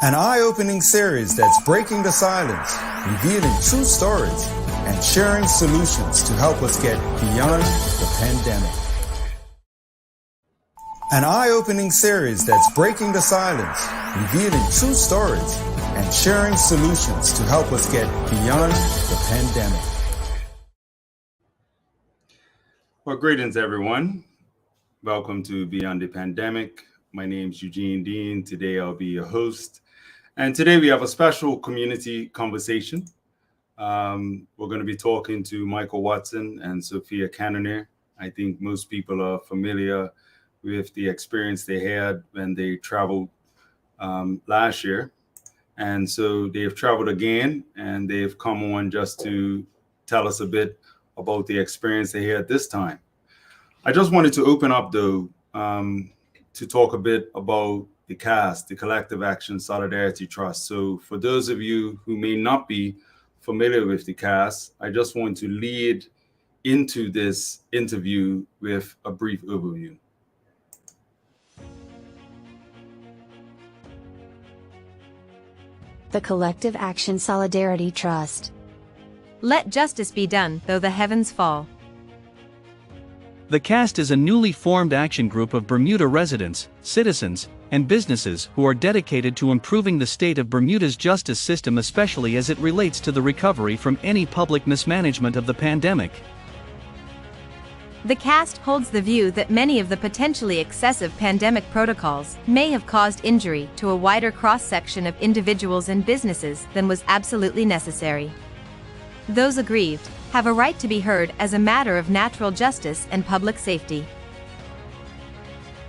An eye-opening series that's breaking the silence, revealing true stories, and sharing solutions to help us get beyond the pandemic. An eye-opening series that's breaking the silence, revealing true stories, and sharing solutions to help us get beyond the pandemic. Well, greetings, everyone. Welcome to Beyond the Pandemic. My name is Eugene Dean. Today, I'll be your host. And today, we have a special community conversation. We're going to be talking to Michael Watson and Sophia Cannonier. I think most people are familiar with the experience they had when they traveled last year. And so they've traveled again, and they've come on just to tell us a bit about the experience they had this time. I just wanted to open up, though, to talk a bit about the CAST, the Collective Action Solidarity Trust. So for those of you who may not be familiar with the CAST, I just want to lead into this interview with a brief overview. The Collective Action Solidarity Trust. Let justice be done, though the heavens fall. The CAST is a newly formed action group of Bermuda residents, citizens, and businesses who are dedicated to improving the state of Bermuda's justice system, especially as it relates to the recovery from any public mismanagement of the pandemic. The CAST holds the view that many of the potentially excessive pandemic protocols may have caused injury to a wider cross-section of individuals and businesses than was absolutely necessary. Those aggrieved have a right to be heard as a matter of natural justice and public safety.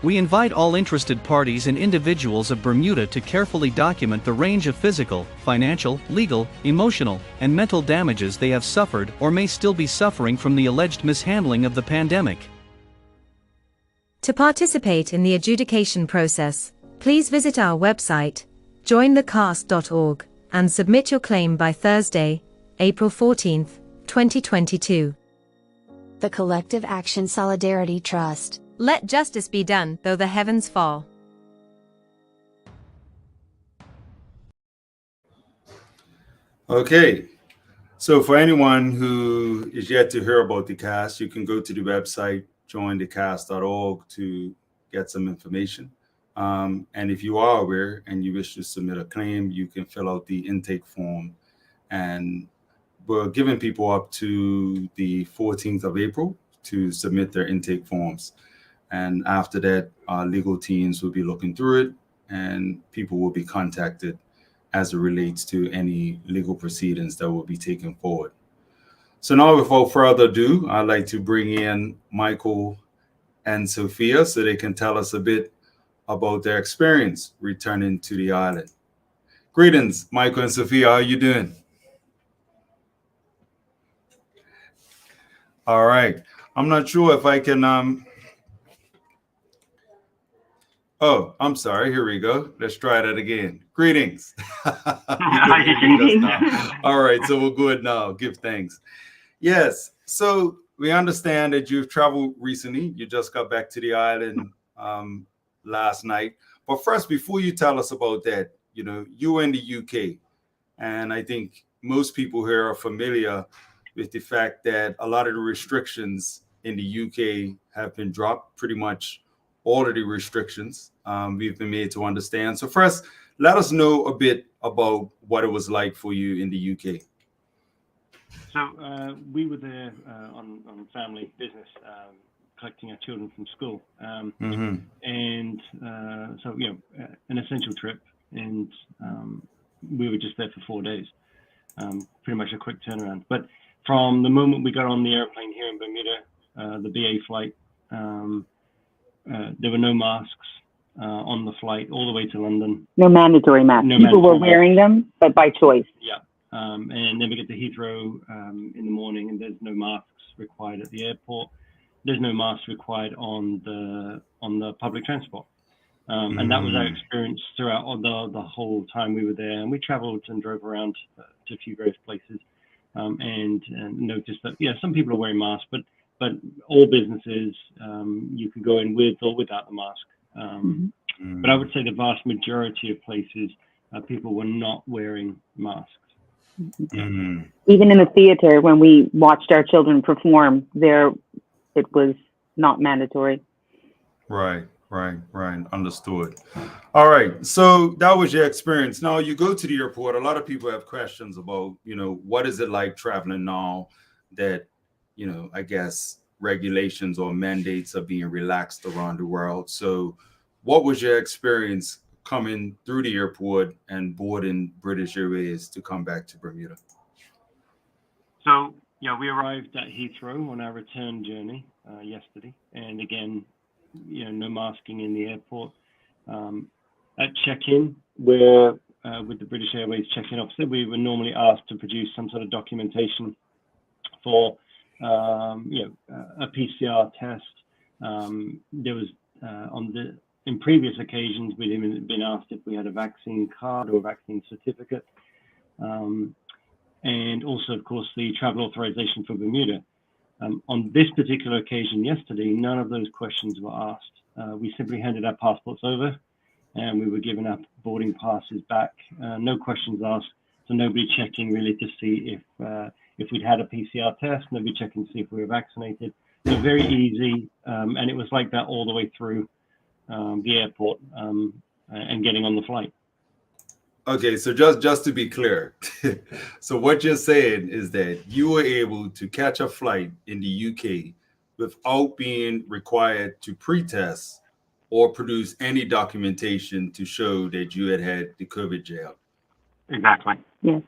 We invite all interested parties and individuals of Bermuda to carefully document the range of physical, financial, legal, emotional, and mental damages they have suffered or may still be suffering from the alleged mishandling of the pandemic. To participate in the adjudication process, please visit our website, jointhecast.org, and submit your claim by Thursday, April 14, 2022. The Collective Action Solidarity Trust. Let justice be done, though the heavens fall. Okay, so for anyone who is yet to hear about the CAST, you can go to the website, jointhecast.org, to get some information. And if you are aware and you wish to submit a claim, you can fill out the intake form. And we're giving people up to the 14th of April to submit their intake forms. And after that, our legal teams will be looking through it, and people will be contacted as it relates to any legal proceedings that will be taken forward. So now, without further ado, I'd like to bring in Michael and Sophia so they can tell us a bit about their experience returning to the island. Greetings, Michael and Sophia. How are you doing? All right. I'm not sure if I can... Oh, I'm sorry. Here we go. Let's try that again. Greetings. All right. So we'll go ahead now. Give thanks. Yes. So we understand that you've traveled recently. You just got back to the island last night. But first, before you tell us about that, you were in the UK. And I think most people here are familiar with the fact that a lot of the restrictions in the UK have been dropped. Pretty much all of the restrictions we've been made to understand. So first, let us know a bit about what it was like for you in the UK. So we were there on family business, collecting our children from school. And so, an essential trip. And we were just there for 4 days. Pretty much a quick turnaround. But from the moment we got on the airplane here in Bermuda, the BA flight, there were no masks on the flight all the way to London. No mandatory masks. People were wearing them, but by choice. Yeah. And then we get to Heathrow in the morning, and there's no masks required at the airport. There's no masks required on the public transport. And that was our experience throughout the whole time we were there. And we traveled and drove around to a few various places and noticed that, some people are wearing masks, but all businesses, you could go in with or without the mask. But I would say the vast majority of places people were not wearing masks. Mm. Even in the theater, when we watched our children perform, it was not mandatory. Right. Understood. All right. So that was your experience. Now you go to the airport. A lot of people have questions about, what is it like traveling now that, I guess regulations or mandates are being relaxed around the world. So what was your experience coming through the airport and boarding British Airways to come back to Bermuda? So, we arrived at Heathrow on our return journey yesterday. And again, no masking in the airport. At check-in, where with the British Airways check-in officer, we were normally asked to produce some sort of documentation for, a PCR test. There was in previous occasions, we'd even been asked if we had a vaccine card or a vaccine certificate. And also, of course, the travel authorization for Bermuda. On this particular occasion yesterday, none of those questions were asked. We simply handed our passports over and we were given our boarding passes back. No questions asked. So nobody checking really to see if we'd had a PCR test, nobody checking to see if we were vaccinated. So very easy. And it was like that all the way through the airport and getting on the flight. Okay, so just to be clear, so what you're saying is that you were able to catch a flight in the UK without being required to pre-test or produce any documentation to show that you had the COVID jab. Exactly. Yes.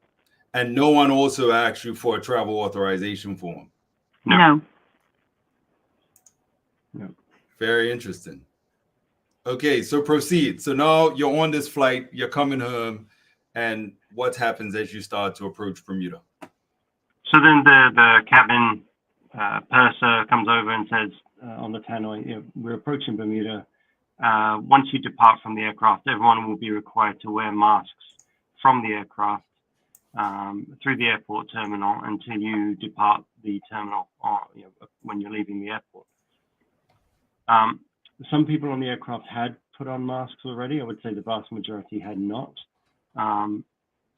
And no one also asked you for a travel authorization form. No. Very interesting. Okay, so proceed. So now you're on this flight, you're coming home, and what happens as you start to approach Bermuda? So then the cabin purser comes over and says on the tannoy, we're approaching Bermuda. Once you depart from the aircraft, everyone will be required to wear masks from the aircraft through the airport terminal until you depart the terminal or when you're leaving the airport. Some people on the aircraft had put on masks already. I would say the vast majority had not.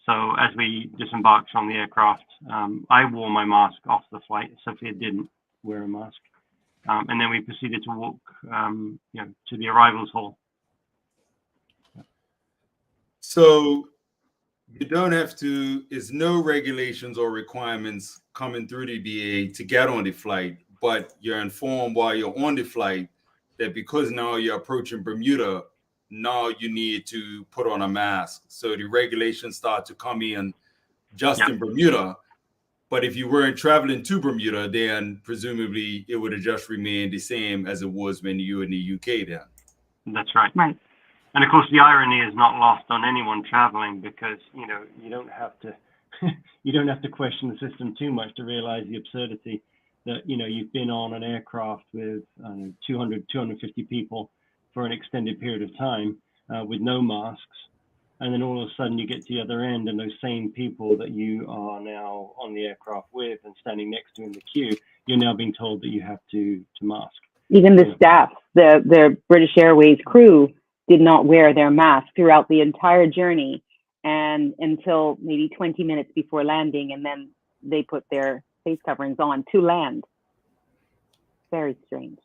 So as we disembarked from the aircraft, I wore my mask off the flight. Sophia didn't wear a mask. And then we proceeded to walk to the arrivals hall. So you don't have to, there's no regulations or requirements coming through the BA to get on the flight, but you're informed while you're on the flight that because now you're approaching Bermuda, now you need to put on a mask. So the regulations start to come in just in Bermuda. But if you weren't traveling to Bermuda, then presumably it would have just remained the same as it was when you were in the UK then. That's right. Right. And of course, the irony is not lost on anyone traveling because, you don't have to question the system too much to realize the absurdity that, you've been on an aircraft with 200, 250 people for an extended period of time with no masks. And then all of a sudden you get to the other end and those same people that you are now on the aircraft with and standing next to in the queue, you're now being told that you have to mask. Even the staff, the British Airways crew did not wear their mask throughout the entire journey and until maybe 20 minutes before landing. And then they put their face coverings on to land. Very strange.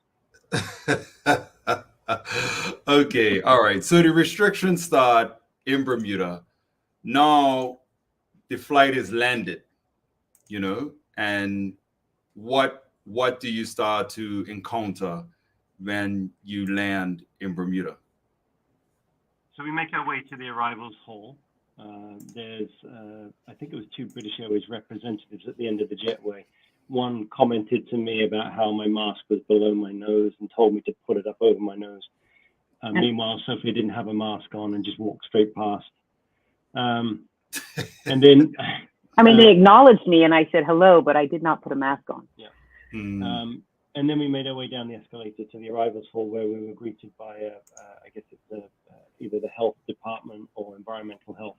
Okay. All right. So the restrictions start in Bermuda. Now the flight is landed, and what do you start to encounter when you land in Bermuda? So we make our way to the arrivals hall. There's, I think it was 2 British Airways representatives at the end of the jetway. One commented to me about how my mask was below my nose and told me to put it up over my nose. Meanwhile, Sophia didn't have a mask on and just walked straight past. And then... they acknowledged me and I said hello, but I did not put a mask on. Yeah. And then we made our way down the escalator to the arrivals hall where we were greeted by, I guess it's either the health department or environmental health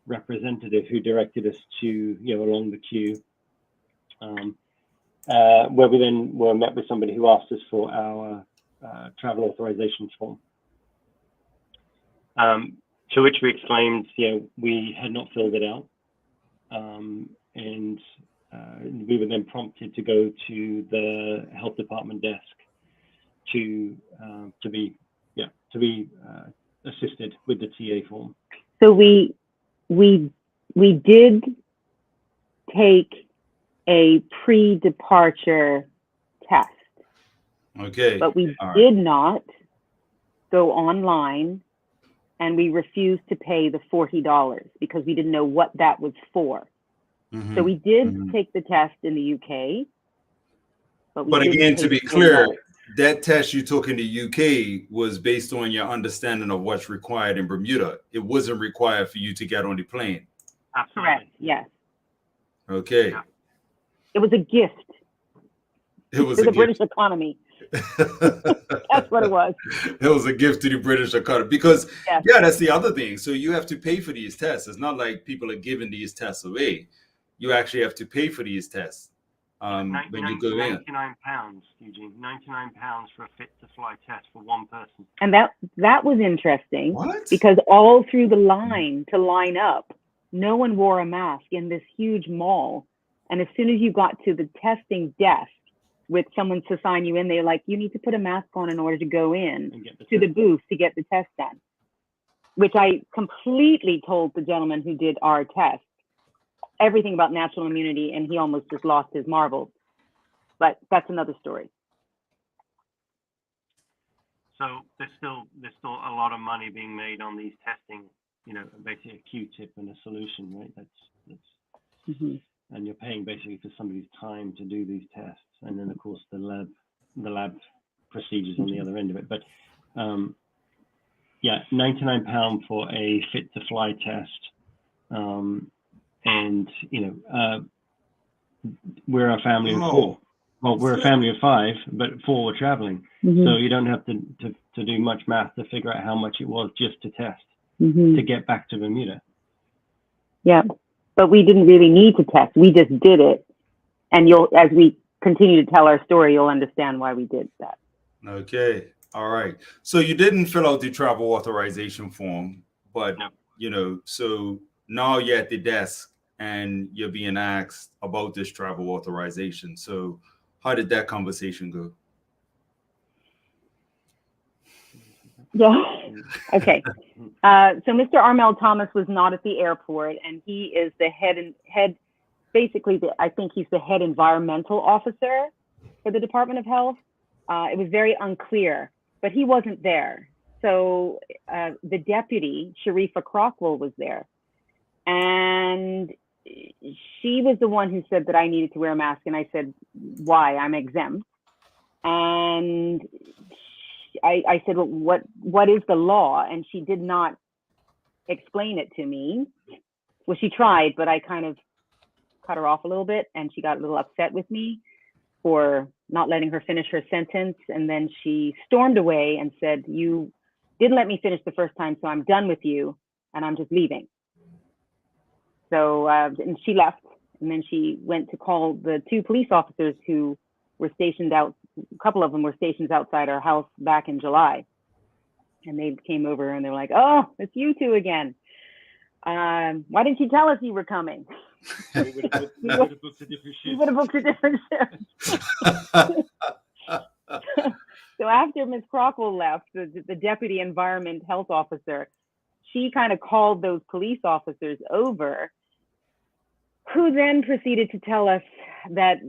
representative who directed us to, along the queue, where we then were met with somebody who asked us for our travel authorization form. To which we exclaimed, we had not filled it out. And we were then prompted to go to the health department desk to be assisted with the TA form. So we did take a pre-departure test. Okay. But we did not go online, and we refused to pay the $40 because we didn't know what that was for. Mm-hmm. So we did take the test in the UK. But again, to be clear, that test you took in the UK was based on your understanding of what's required in Bermuda. It wasn't required for you to get on the plane. Correct. Yes. Okay. Yeah. It was a gift. It was to the British economy. That's what it was. It was a gift to the British economy because, that's the other thing. So you have to pay for these tests. It's not like people are giving these tests away. You actually have to pay for these tests when you go in. £99, Eugene. £99 for a fit-to-fly test for one person. And that was interesting. What? Because all through the line to line up, no one wore a mask in this huge mall. And as soon as you got to the testing desk, with someone to sign you in, they're like, you need to put a mask on in order to go in to the booth to get the test done, which I completely told the gentleman who did our test everything about natural immunity, and he almost just lost his marbles. But that's another story. So there's still a lot of money being made on these testing, basically a Q-tip and a solution, right? That's and you're paying basically for somebody's time to do these tests. And then, of course, the lab procedures on the other end of it. But £99 for a fit-to-fly test, and we're a family of four. Well, we're a family of five, but four were traveling, so you don't have to do much math to figure out how much it was just to test to get back to Bermuda. Yeah, but we didn't really need to test. We just did it, and as we continue to tell our story, you'll understand why we did that. Okay. All right. So you didn't fill out the travel authorization form, but so now you're at the desk and you're being asked about this travel authorization. So how did that conversation go? Yeah. Okay. So Mr. Armel Thomas was not at the airport, and he is the head. Basically, I think he's the head environmental officer for the Department of Health. It was very unclear, but he wasn't there. So the deputy, Sharifa Crockwell, was there. And she was the one who said that I needed to wear a mask. And I said, why? I'm exempt. And I said, well, what is the law? And she did not explain it to me. Well, she tried, but I kind of cut her off a little bit, and she got a little upset with me for not letting her finish her sentence. And then she stormed away and said, you didn't let me finish the first time, so I'm done with you, and I'm just leaving. So and she left, and then she went to call the two police officers who were stationed out. A couple of them were stationed outside our house back in July, and they came over and they were like, oh, it's you two again. Why didn't you tell us you were coming? We would have booked a different shift. We would have booked a different shift. So after Ms. Crockwell left, the deputy environment health officer, she kind of called those police officers over, who then proceeded to tell us that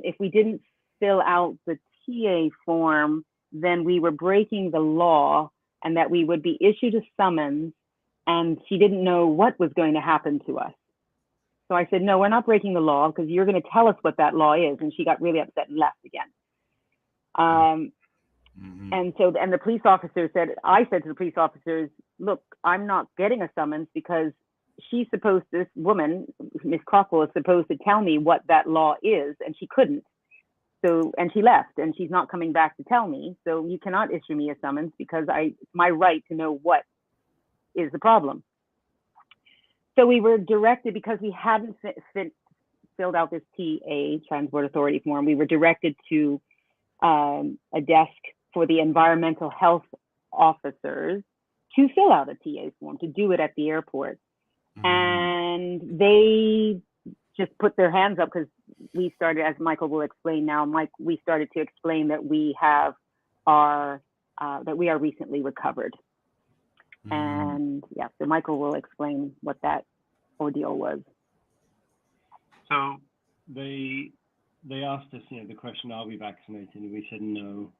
if we didn't fill out the TA form, then we were breaking the law and that we would be issued a summons, and she didn't know what was going to happen to us. So I said, no, we're not breaking the law because you're going to tell us what that law is. And she got really upset and left again. And the police officer said, I said to the police officers, look, I'm not getting a summons because this woman, Ms. Crockwell, is supposed to tell me what that law is, and she couldn't. So, and she left, and she's not coming back to tell me. So you cannot issue me a summons because it's my right to know what is the problem. So we were directed, because we hadn't filled out this TA, Transport Authority form, we were directed to a desk for the environmental health officers to fill out a TA form, to do it at the airport. And they just put their hands up because we started, as Michael will explain now, we started to explain that we have that we are recently recovered. And yeah, so Michael will explain what that ordeal was. So they asked us, the question, are we vaccinated? And we said no.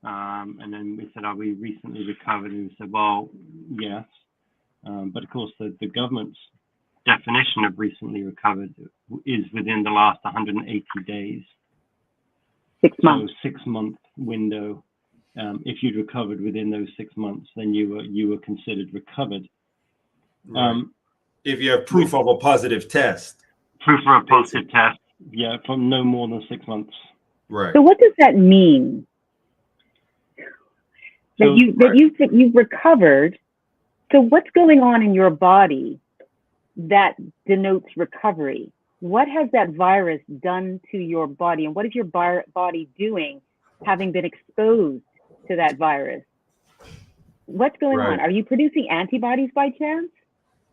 And then we said, are we recently recovered? And we said, well, yes. But of course, the government's definition of recently recovered is within the last 180 days. 6 months. So 6 month window. If you'd recovered within those 6 months, then you were considered recovered. Right. If you have proof of a positive test. Proof of a positive test, yeah, from no more than 6 months. Right. So what does that mean? That you've recovered. So what's going on in your body that denotes recovery? What has that virus done to your body, and what is your body doing, having been exposed to that virus? What's going on? Are you producing antibodies by chance?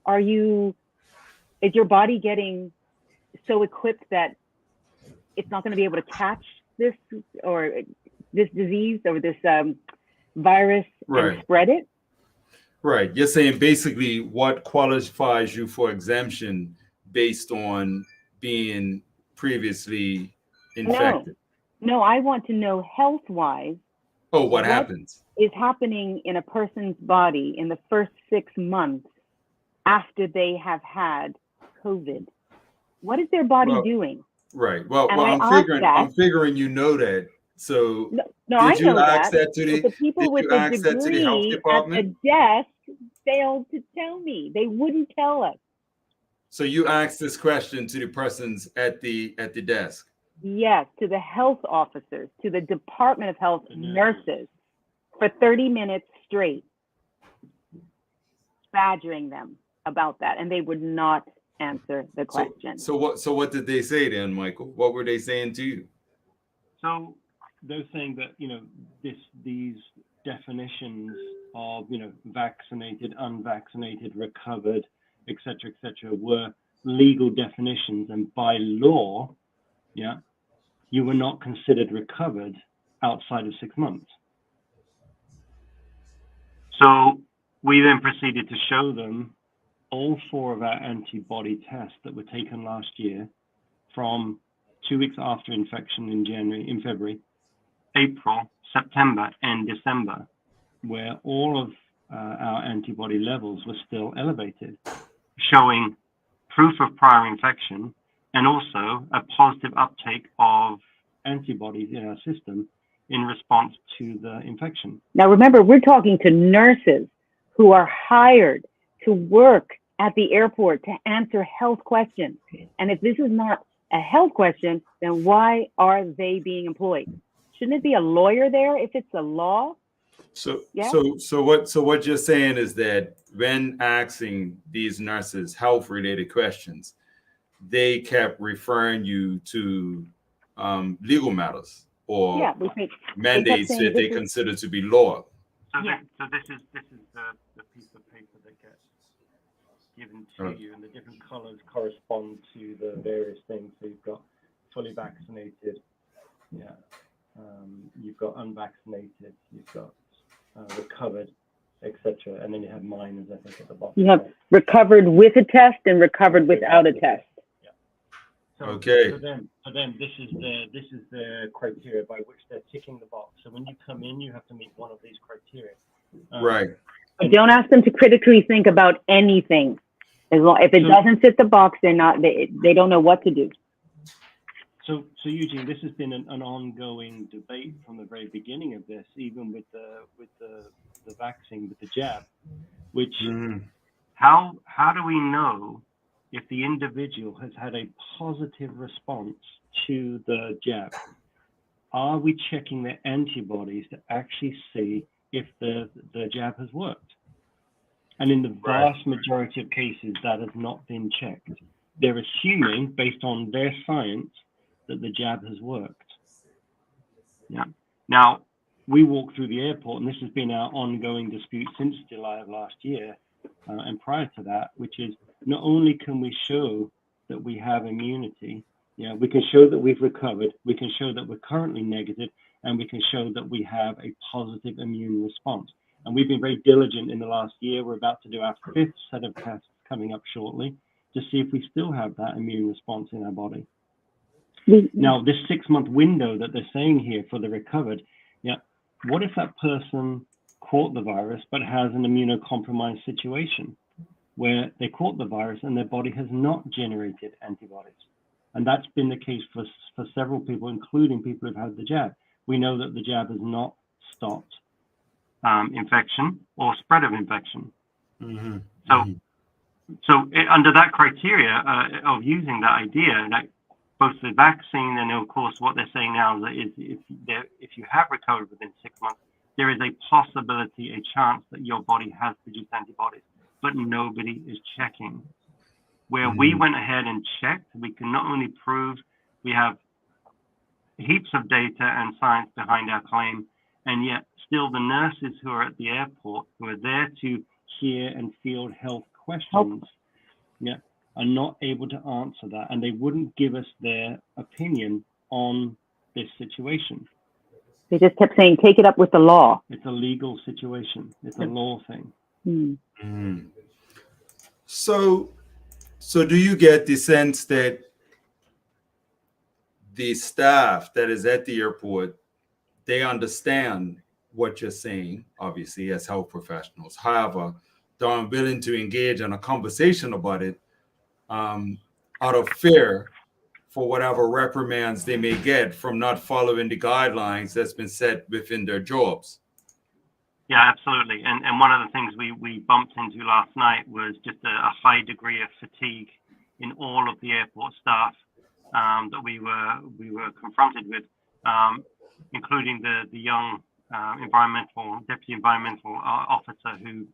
Is your body getting so equipped that it's not going to be able to catch this disease or this virus and spread it? Right. You're saying basically what qualifies you for exemption based on being previously infected? No, I want to know health-wise. Oh, what happens? Is happening in a person's body in the first 6 months after they have had COVID? What is their body doing? Right. Well, I'm figuring you know that. So did you ask that to the people with the degree at the desk failed to tell me. They wouldn't tell us. So you asked this question to the persons at the desk? Yes, to the health officers, to the Department of Health nurses for 30 minutes straight, badgering them about that, and they would not answer the question. So what did they say then, Michael? What were they saying to you? So they're saying that these definitions of vaccinated, unvaccinated, recovered, etc., were legal definitions, and by law, you were not considered recovered outside of 6 months. So we then proceeded to show them all 4 of our antibody tests that were taken last year from 2 weeks after infection in February, April, September, and December, where all of our antibody levels were still elevated, showing proof of prior infection and also a positive uptake of antibodies in our system in response to the infection. Now, remember, we're talking to nurses who are hired to work at the airport to answer health questions. And if this is not a health question, then why are they being employed? Shouldn't it be a lawyer there if it's a law? So what you're saying is that when asking these nurses health-related questions, they kept referring you to legal matters or mandates that they consider to be law. So this is the piece of paper that gets given to you, and the different colors correspond to the various things. So you've got fully vaccinated, you've got unvaccinated, you've got recovered, etc. And then you have minors, I think, at the bottom. You have recovered with a test and recovered without a test. Yeah. So, okay. For them, this is the criteria by which they're ticking the box. So when you come in, you have to meet one of these criteria. Right. But don't ask them to critically think about anything. If it doesn't fit the box, they don't know what to do. So Eugene, this has been an ongoing debate from the very beginning of this, even with the vaccine, with the jab, which how do we know if the individual has had a positive response to the jab? Are we checking their antibodies to actually see if the jab has worked? And in the vast majority of cases, that has not been checked. They're assuming, based on their science, that the jab has worked. Yeah. Now, we walk through the airport, and this has been our ongoing dispute since July of last year, and prior to that, which is not only can we show that we have immunity, we can show that we've recovered, we can show that we're currently negative, and we can show that we have a positive immune response. And we've been very diligent in the last year. We're about to do our 5th set of tests coming up shortly to see if we still have that immune response in our body. Now, this 6-month window that they're saying here for the recovered, what if that person caught the virus but has an immunocompromised situation where they caught the virus and their body has not generated antibodies? And that's been the case for several people, including people who've had the jab. We know that the jab has not stopped infection or spread of infection. Mm-hmm. So under that criteria of using that idea, like both the vaccine and of course what they're saying now is if you have recovered within 6 months, there is a possibility, a chance that your body has produced antibodies, but nobody is checking. Where we went ahead and checked, we can not only prove we have heaps of data and science behind our claim, and yet still the nurses who are at the airport, who are there to hear and field health questions, are not able to answer that, and they wouldn't give us their opinion on this situation. They just kept saying, take it up with the law. It's a legal situation. It's a law thing. So do you get the sense that the staff that is at the airport, they understand what you're saying, obviously, as health professionals? However, they're unwilling to engage in a conversation about it out of fear for whatever reprimands they may get from not following the guidelines that's been set within their jobs. Yeah, absolutely. And one of the things we bumped into last night was just a high degree of fatigue in all of the airport staff that we were confronted with, including the young deputy environmental officer who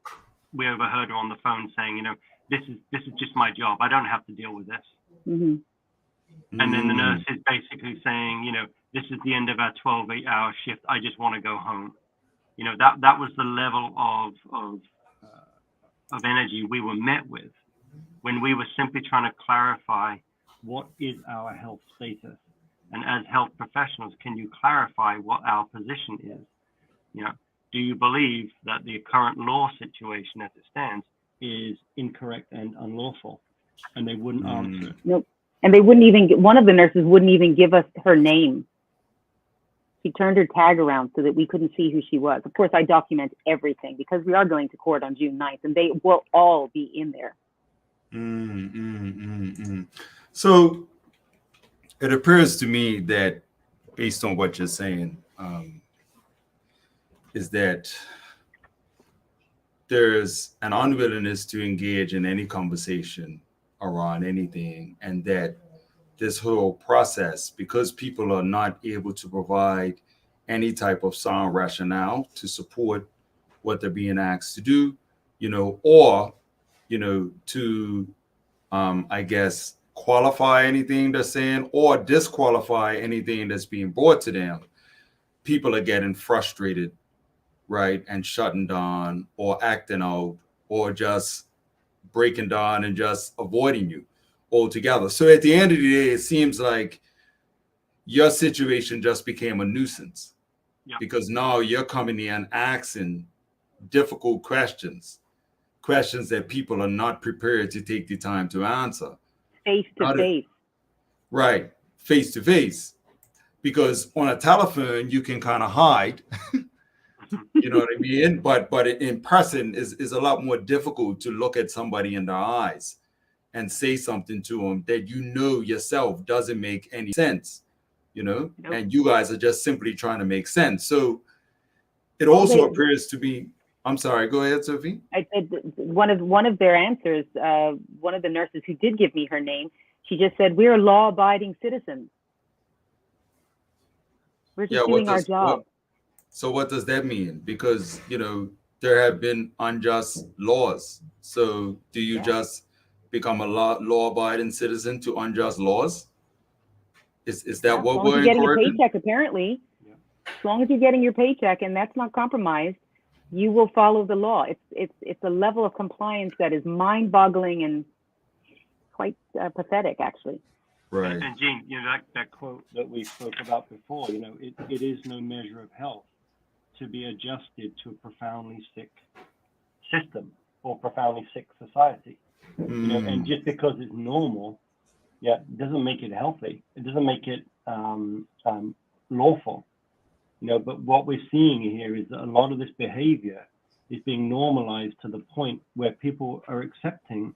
we overheard her on the phone saying, this is just my job. I don't have to deal with this. Mm-hmm. And then the nurse is basically saying, this is the end of our 8-hour shift. I just want to go home. That was the level of energy we were met with when we were simply trying to clarify what is our health status. And as health professionals, can you clarify what our position is? Do you believe that the current law situation as it stands is incorrect and unlawful? And they wouldn't answer it. Nope. And they wouldn't even, one of the nurses wouldn't even give us her name. She turned her tag around so that we couldn't see who she was. Of course, I document everything because we are going to court on June 9th, and they will all be in there. So it appears to me that, based on what you're saying, is that there's an unwillingness to engage in any conversation around anything, and that this whole process, because people are not able to provide any type of sound rationale to support what they're being asked to do, or, to, I guess, qualify anything they're saying or disqualify anything that's being brought to them, people are getting frustrated, right, and shutting down or acting out or just breaking down and just avoiding you altogether. So at the end of the day, it seems like your situation just became a nuisance, because now you're coming in asking difficult questions that people are not prepared to take the time to answer. Face to face. Right, face to face. Because on a telephone, you can kind of hide. You know what I mean? But in person is a lot more difficult to look at somebody in their eyes and say something to them that yourself doesn't make any sense, Nope. And you guys are just simply trying to make sense. So it also appears to be, I'm sorry, go ahead, Sophie. I said one of their answers, one of the nurses who did give me her name, she just said, we're law-abiding citizens. We're just doing our job. So what does that mean? Because, there have been unjust laws. So do you just become a law-abiding citizen to unjust laws? Is that what we're getting encouraging? a paycheck, apparently. As long as you're getting your paycheck and that's not compromised, you will follow the law. It's a level of compliance that is mind-boggling and quite pathetic, actually. Right. And Gene, that quote that we spoke about before, it is no measure of health to be adjusted to a profoundly sick system or profoundly sick society. And just because it's normal, doesn't make it healthy. It doesn't make it lawful. But what we're seeing here is that a lot of this behavior is being normalized to the point where people are accepting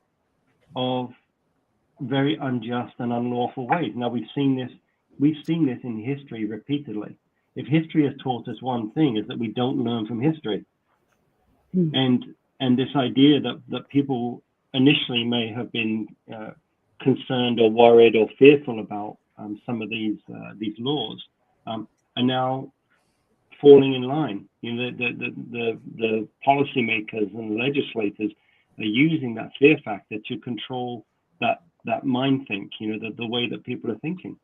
of very unjust and unlawful ways. Now we've seen this in history repeatedly. If history has taught us one thing, is that we don't learn from history. And this idea that people initially may have been concerned or worried or fearful about some of these laws are now falling in line. The policymakers and legislators are using that fear factor to control that mind think, the way that people are thinking.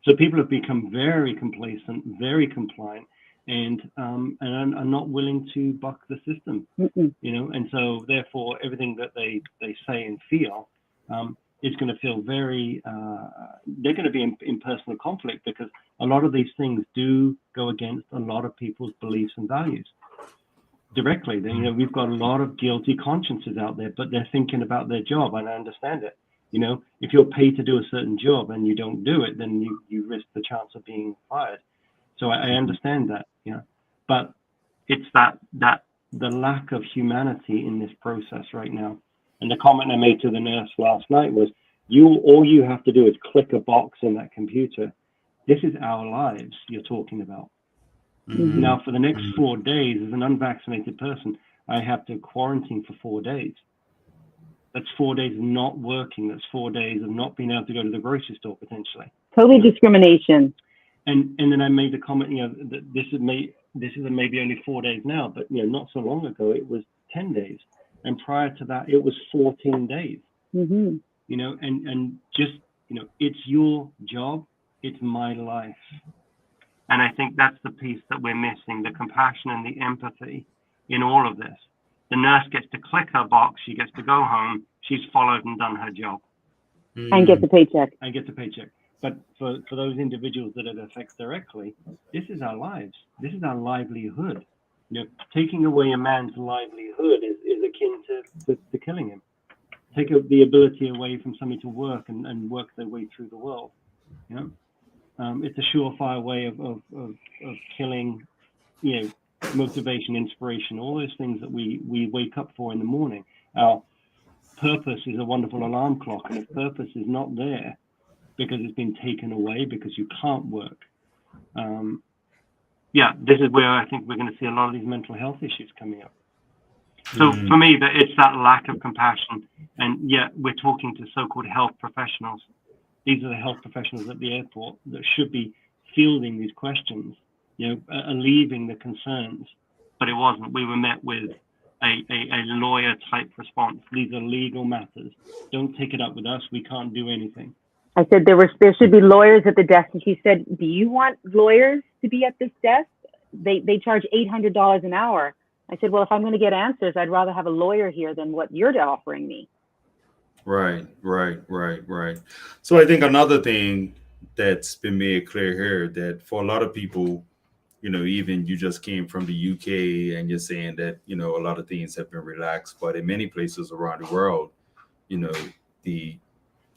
So people have become very complacent, very compliant, and are not willing to buck the system. And so therefore everything that they say and feel is going to feel very, they're going to be in personal conflict, because a lot of these things do go against a lot of people's beliefs and values directly. We've got a lot of guilty consciences out there, but they're thinking about their job, and I understand it. If you're paid to do a certain job and you don't do it, then you risk the chance of being fired. So I understand that, but it's that the lack of humanity in this process right now. And the comment I made to the nurse last night was, all you have to do is click a box in that computer. This is our lives you're talking about. Now, for the next 4 days, as an unvaccinated person, I have to quarantine for 4 days. That's 4 days of not working. That's 4 days of not being able to go to the grocery store potentially. Totally discrimination. And then I made the comment, that this is maybe only 4 days now, but not so long ago it was 10 days, and prior to that it was 14 days. And just it's your job, it's my life, and I think that's the piece that we're missing: the compassion and the empathy in all of this. The nurse gets to click her box, she gets to go home, she's followed and done her job, and get the paycheck. But for those individuals that it affects directly, this is our lives. This is our livelihood. Taking away a man's livelihood is akin to killing him. Take the ability away from somebody to work and work their way through the world. It's a surefire way of killing, motivation, inspiration, all those things that we wake up for in the morning. Our purpose is a wonderful alarm clock, and if purpose is not there because it's been taken away because you can't work, this is where I think we're going to see a lot of these mental health issues coming up. So for me, it's that lack of compassion, and we're talking to so-called health professionals. These are the health professionals at the airport that should be fielding these questions, alleviating the concerns, but it wasn't. We were met with a lawyer-type response. These are legal matters. Don't take it up with us. We can't do anything. I said there should be lawyers at the desk, and she said, "Do you want lawyers to be at this desk? They charge $800 an hour." I said, "Well, if I'm going to get answers, I'd rather have a lawyer here than what you're offering me." Right. So I think another thing that's been made clear here, that for a lot of people, even you just came from the UK and you're saying that, a lot of things have been relaxed, but in many places around the world, the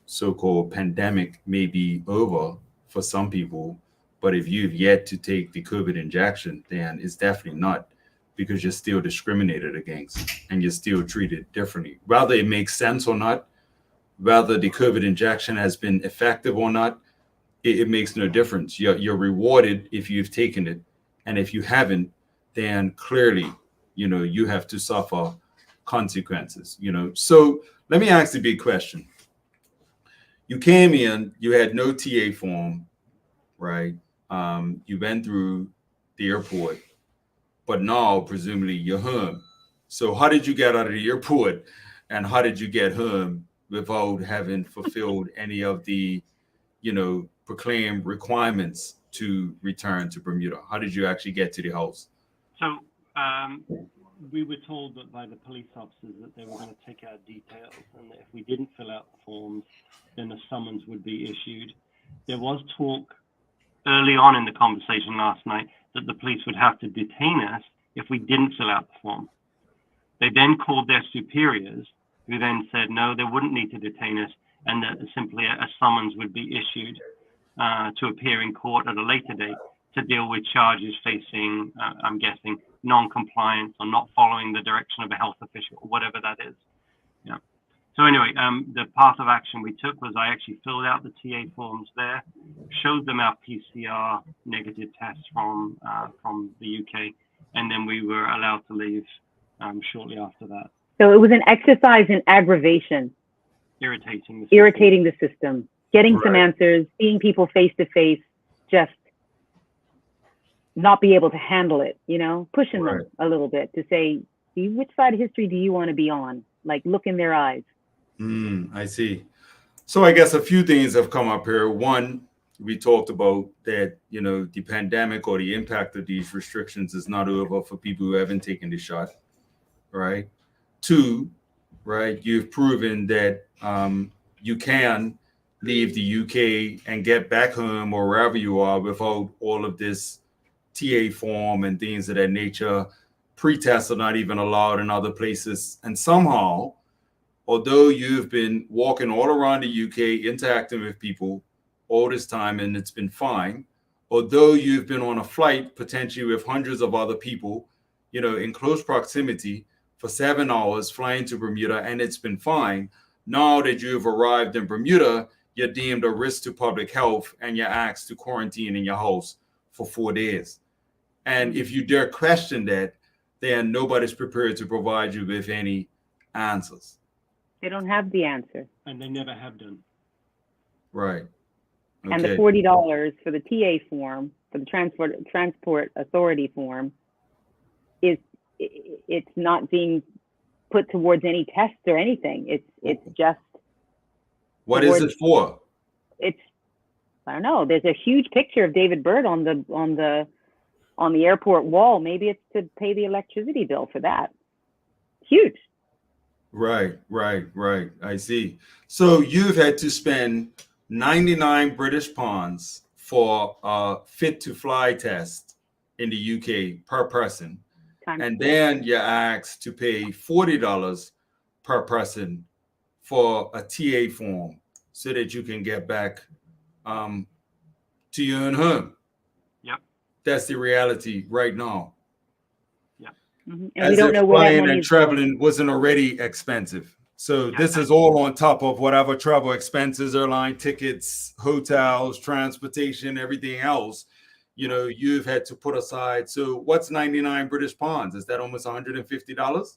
so-called pandemic may be over for some people, but if you've yet to take the COVID injection, then it's definitely not, because you're still discriminated against and you're still treated differently. Whether it makes sense or not, whether the COVID injection has been effective or not, it makes no difference. You're rewarded if you've taken it. And if you haven't, then clearly, you have to suffer consequences, So let me ask the big question. You came in, you had no TA form, right? You went through the airport, but now presumably you're home. So how did you get out of the airport, and how did you get home without having fulfilled any of the, proclaimed requirements to return to Bermuda? How did you actually get to the house? So we were told that by the police officers that they were going to take our details, and that if we didn't fill out the forms, then a summons would be issued. There was talk early on in the conversation last night that the police would have to detain us if we didn't fill out the form. They then called their superiors, who then said, no, they wouldn't need to detain us, and that simply a summons would be issued to appear in court at a later date to deal with charges facing, I'm guessing, non-compliance or not following the direction of a health official, or whatever that is. Yeah. So anyway, the path of action we took was I actually filled out the TA forms there, showed them our PCR negative tests from the UK, and then we were allowed to leave shortly after that. So it was an exercise in aggravation. Irritating the system, getting some Right. answers, seeing people face to face, just not be able to handle it, pushing Right. them a little bit to say, which side of history do you want to be on? Like, look in their eyes. I see. So I guess a few things have come up here. One, we talked about that, the pandemic or the impact of these restrictions is not over for people who haven't taken the shot, right? Two, right, you've proven that you can leave the UK and get back home or wherever you are without all of this TA form and things of that nature. Pre-tests are not even allowed in other places. And somehow, although you've been walking all around the UK, interacting with people all this time, and it's been fine, although you've been on a flight potentially with hundreds of other people, in close proximity for 7 hours flying to Bermuda, and it's been fine. Now that you've arrived in Bermuda, you're deemed a risk to public health and you're asked to quarantine in your house for 4 days. And if you dare question that, then nobody's prepared to provide you with any answers. They don't have the answer. And they never have done. Right. Okay. And the $40 for the TA form, for the transport authority form, it's not being put towards any tests or anything. It's just. What is it for? I don't know. There's a huge picture of David Byrd on the airport wall. Maybe it's to pay the electricity bill for that. Huge. Right. I see. So you've had to spend 99 British pounds for a fit to fly test in the UK per person. And then you're asked to pay $40 per person for a TA form so that you can get back to your own home. Yep. That's the reality right now. Yep. Mm-hmm. And As we don't if know where that flying money and is traveling going. wasn't already expensive. So Yeah, this is all on top of whatever travel expenses, airline tickets, hotels, transportation, everything else, you've had to put aside. So what's 99 British pounds? Is that almost $150?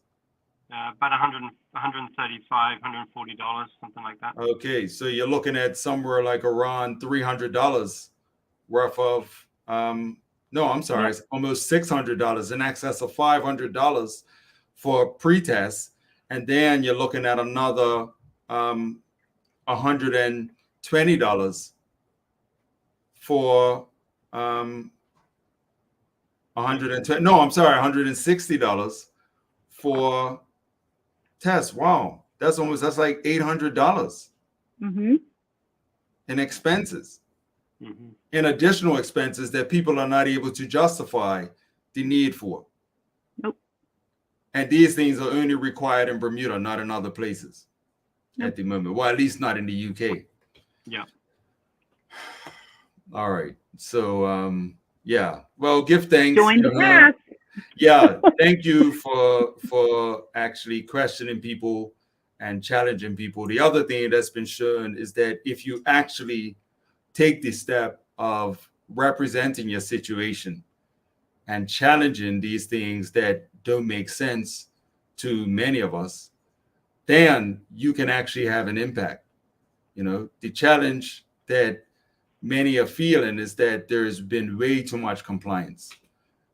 About $135, $140, something like that. Okay, so you're looking at somewhere like around $300 worth of, no, I'm sorry, it's almost $600, in excess of $500 for pre-test. And then you're looking at another $120 for $160 for tests. Wow, that's like $800 Mm-hmm. in expenses, Mm-hmm. in additional expenses that people are not able to justify the need for. Nope. And these things are only required in Bermuda, not in other places at the moment. Well, at least not in the UK. Yeah. All right. So, yeah. Well, give thanks. Join the class. Yeah. Thank you for actually questioning people and challenging people. The other thing that's been shown is that if you actually take the step of representing your situation and challenging these things that don't make sense to many of us, then you can actually have an impact. The challenge that many are feeling is that there's been way too much compliance.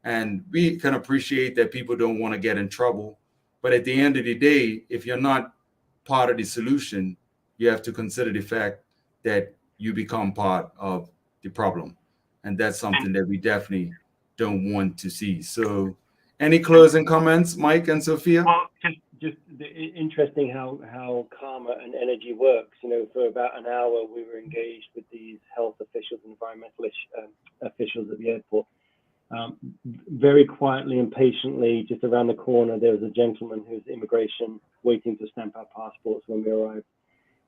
And we can appreciate that people don't want to get in trouble. But at the end of the day, if you're not part of the solution, you have to consider the fact that you become part of the problem. And that's something that we definitely don't want to see. So any closing comments, Mike and Sophia? Well, just interesting how karma and energy works. You know, for about an hour, we were engaged with these health officials, environmental officials at the airport. Very quietly and patiently, just around the corner, there was a gentleman who's immigration waiting to stamp our passports when we arrived.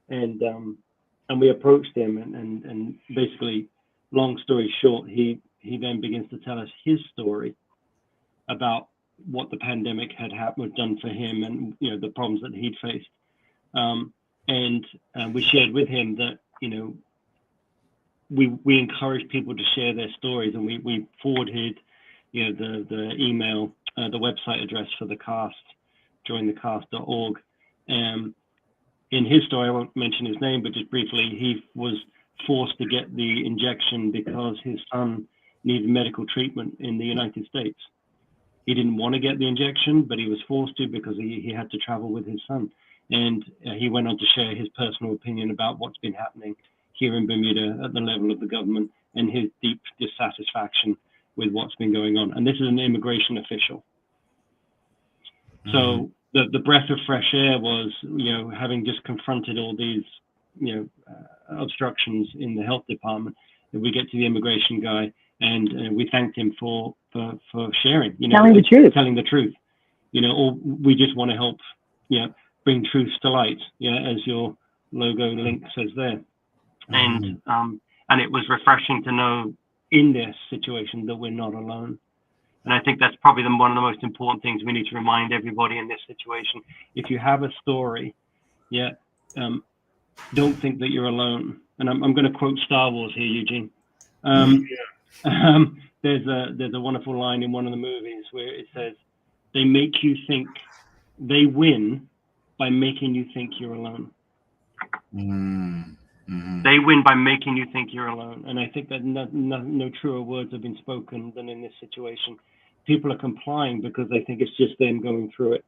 And we approached him and basically, long story short, he then begins to tell us his story about what the pandemic had done for him, and the problems that he'd faced. And we shared with him that we encourage people to share their stories, and we forwarded the email, the website address for the cast, jointhecast.org. In his story, I won't mention his name, but just briefly, he was forced to get the injection because his son needed medical treatment in the United States. He didn't want to get the injection, but he was forced to because he had to travel with his son. And he went on to share his personal opinion about what's been happening here in Bermuda at the level of the government and his deep dissatisfaction with what's been going on. And this is an immigration official. So the breath of fresh air was, having just confronted all these, obstructions in the health department, that we get to the immigration guy, and we thanked him for sharing, telling the truth. Or we just want to help, bring truth to light, as your logo link says there. And it was refreshing to know in this situation that we're not alone. And I think that's probably one of the most important things we need to remind everybody in this situation. If you have a story, don't think that you're alone. And I'm going to quote Star Wars here, Eugene. There's a wonderful line in one of the movies where it says, they win by making you think you're alone. They win by making you think you're alone. And I think that no truer words have been spoken than in this situation. People are complying because they think it's just them going through it.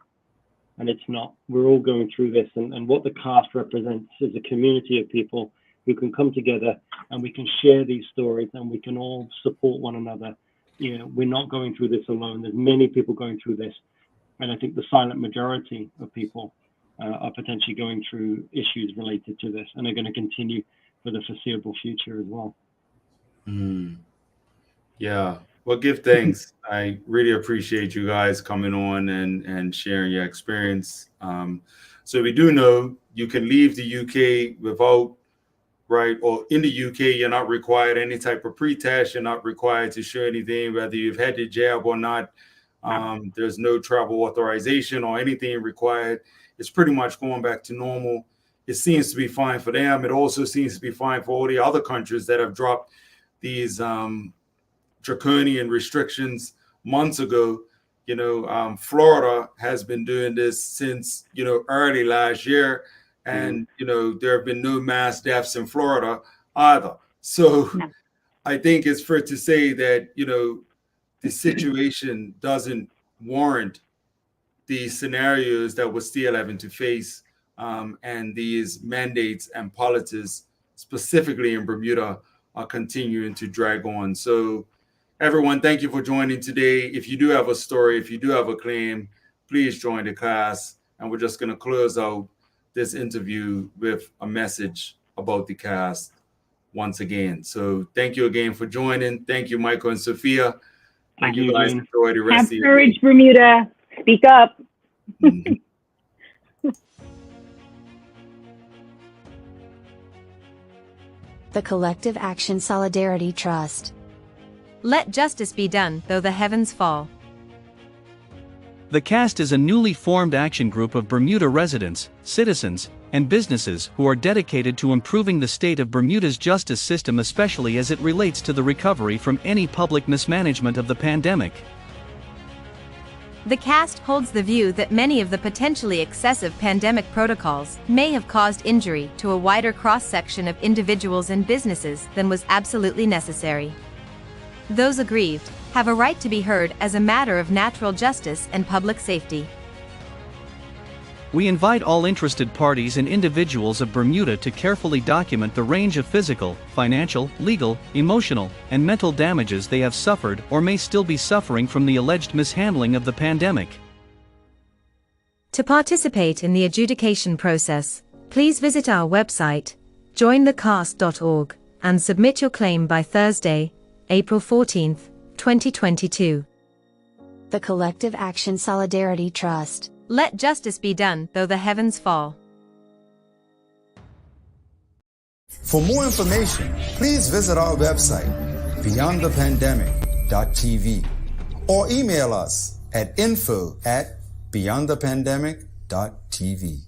And it's not. We're all going through this. And what the cast represents is a community of people who can come together and we can share these stories and we can all support one another. We're not going through this alone. There's many people going through this. And I think the silent majority of people are potentially going through issues related to this and are going to continue for the foreseeable future as well. Yeah. Well, give thanks. I really appreciate you guys coming on and sharing your experience. So we do know you can leave the UK without, or in the UK, you're not required any type of pre-test. You're not required to show anything, whether you've had the jab or not. There's no travel authorization or anything required. It's pretty much going back to normal. It seems to be fine for them. It also seems to be fine for all the other countries that have dropped these draconian restrictions months ago. Florida has been doing this since, early last year. And, there have been no mass deaths in Florida either. So I think it's fair to say that, the situation doesn't warrant these scenarios that we're still having to face, and these mandates and policies, specifically in Bermuda, are continuing to drag on. So everyone, thank you for joining today. If you do have a story, if you do have a claim, please join the class. And we're just going to close out this interview with a message about the cast once again. So thank you again for joining. Thank you, Michael and Sophia. Thank you guys. Enjoy the rest Have of your courage, day. Bermuda. Speak up. The Collective Action Solidarity Trust. Let justice be done, though the heavens fall. The CAST is a newly formed action group of Bermuda residents, citizens, and businesses who are dedicated to improving the state of Bermuda's justice system, especially as it relates to the recovery from any public mismanagement of the pandemic. The CAST holds the view that many of the potentially excessive pandemic protocols may have caused injury to a wider cross-section of individuals and businesses than was absolutely necessary. Those aggrieved have a right to be heard as a matter of natural justice and public safety. We invite all interested parties and individuals of Bermuda to carefully document the range of physical, financial, legal, emotional, and mental damages they have suffered or may still be suffering from the alleged mishandling of the pandemic. To participate in the adjudication process, please visit our website, jointhecast.org, and submit your claim by Thursday, April 14, 2022. The Collective Action Solidarity Trust. Let justice be done, though the heavens fall. For more information, please visit our website, beyondthepandemic.tv, or email us at info@beyondthepandemic.tv.